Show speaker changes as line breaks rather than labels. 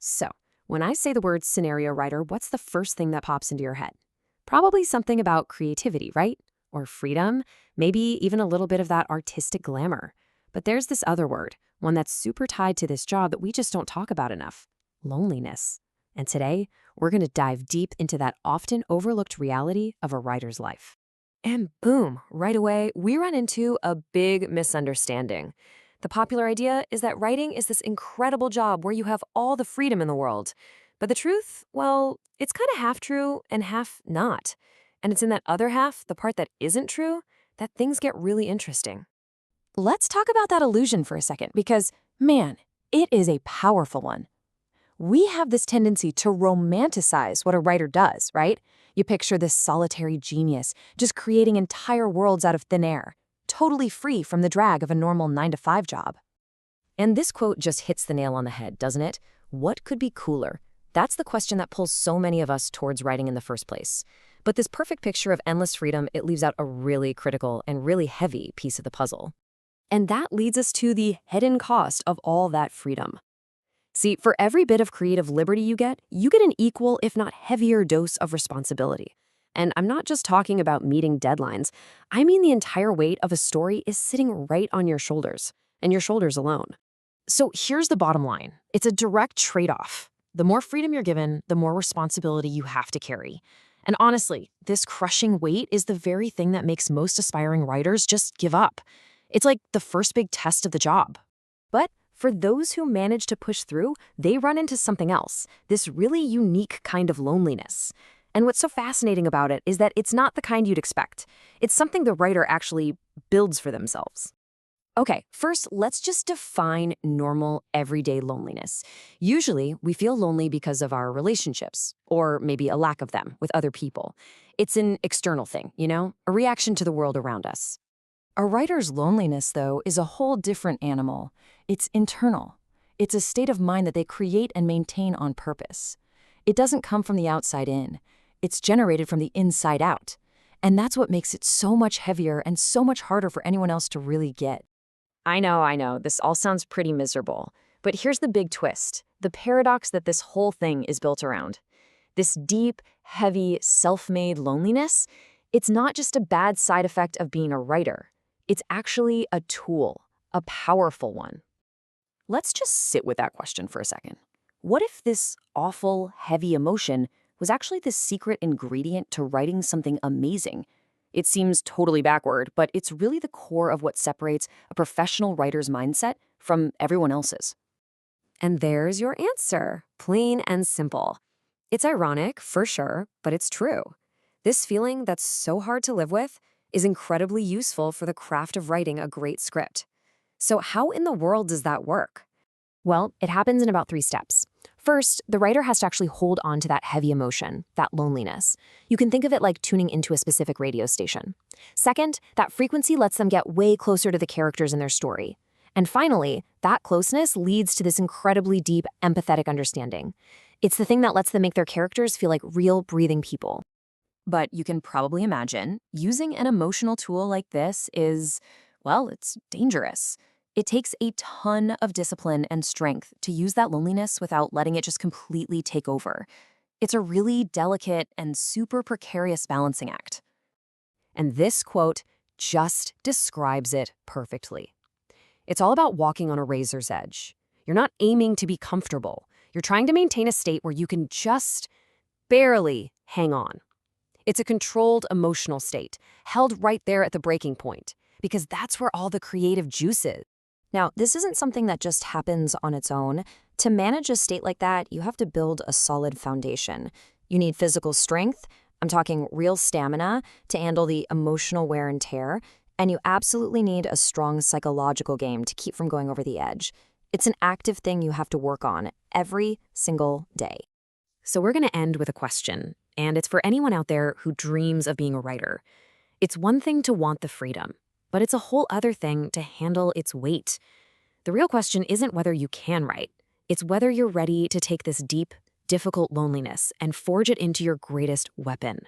So, when I say the word scenario writer, what's the first thing that pops into your head? Probably something about creativity, right? Or freedom, maybe even a little bit of that artistic glamour. But there's this other word, one that's super tied to this job that we just don't talk about enough: loneliness. And today, we're going to dive deep into that often overlooked reality of a writer's life. And boom, right away, we run into a big misunderstanding. The popular idea is that writing is this incredible job where you have all the freedom in the world. But the truth, well, it's kind of half true and half not. And it's in that other half, the part that isn't true, that things get really interesting. Let's talk about that illusion for a second because, man, it is a powerful one. We have this tendency to romanticize what a writer does, right? You picture this solitary genius just creating entire worlds out of thin air, totally free from the drag of a normal 9-to-5 job. And this quote just hits the nail on the head, doesn't it? What could be cooler? That's the question that pulls so many of us towards writing in the first place. But this perfect picture of endless freedom, it leaves out a really critical and really heavy piece of the puzzle. And that leads us to the hidden cost of all that freedom. See, for every bit of creative liberty you get an equal, if not heavier, dose of responsibility. And I'm not just talking about meeting deadlines. I mean the entire weight of a story is sitting right on your shoulders, and your shoulders alone. So here's the bottom line. It's a direct trade-off. The more freedom you're given, the more responsibility you have to carry. And honestly, this crushing weight is the very thing that makes most aspiring writers just give up. It's like the first big test of the job. But for those who manage to push through, they run into something else, this really unique kind of loneliness. And what's so fascinating about it is that it's not the kind you'd expect. It's something the writer actually builds for themselves. Okay, first, let's just define normal, everyday loneliness. Usually, we feel lonely because of our relationships, or maybe a lack of them with other people. It's an external thing, a reaction to the world around us. A writer's loneliness, though, is a whole different animal. It's internal. It's a state of mind that they create and maintain on purpose. It doesn't come from the outside in. It's generated from the inside out. And that's what makes it so much heavier and so much harder for anyone else to really get. I know, this all sounds pretty miserable. But here's the big twist, the paradox that this whole thing is built around. This deep, heavy, self-made loneliness, it's not just a bad side effect of being a writer. It's actually a tool, a powerful one. Let's just sit with that question for a second. What if this awful, heavy emotion was actually the secret ingredient to writing something amazing? It seems totally backward, but it's really the core of what separates a professional writer's mindset from everyone else's. And there's your answer, plain and simple. It's ironic, for sure, but it's true. This feeling that's so hard to live with is incredibly useful for the craft of writing a great script. So how in the world does that work? Well, it happens in about 3 steps. First, the writer has to actually hold on to that heavy emotion, that loneliness. You can think of it like tuning into a specific radio station. Second, that frequency lets them get way closer to the characters in their story. And finally, that closeness leads to this incredibly deep, empathetic understanding. It's the thing that lets them make their characters feel like real, breathing people. But you can probably imagine, using an emotional tool like this is, well, it's dangerous. It takes a ton of discipline and strength to use that loneliness without letting it just completely take over. It's a really delicate and super precarious balancing act. And this quote just describes it perfectly. It's all about walking on a razor's edge. You're not aiming to be comfortable. You're trying to maintain a state where you can just barely hang on. It's a controlled emotional state, held right there at the breaking point, because that's where all the creative juice is. Now, this isn't something that just happens on its own. To manage a state like that, you have to build a solid foundation. You need physical strength, I'm talking real stamina, to handle the emotional wear and tear, and you absolutely need a strong psychological game to keep from going over the edge. It's an active thing you have to work on every single day. So we're going to end with a question, and it's for anyone out there who dreams of being a writer. It's one thing to want the freedom, but it's a whole other thing to handle its weight. The real question isn't whether you can write. It's whether you're ready to take this deep, difficult loneliness and forge it into your greatest weapon.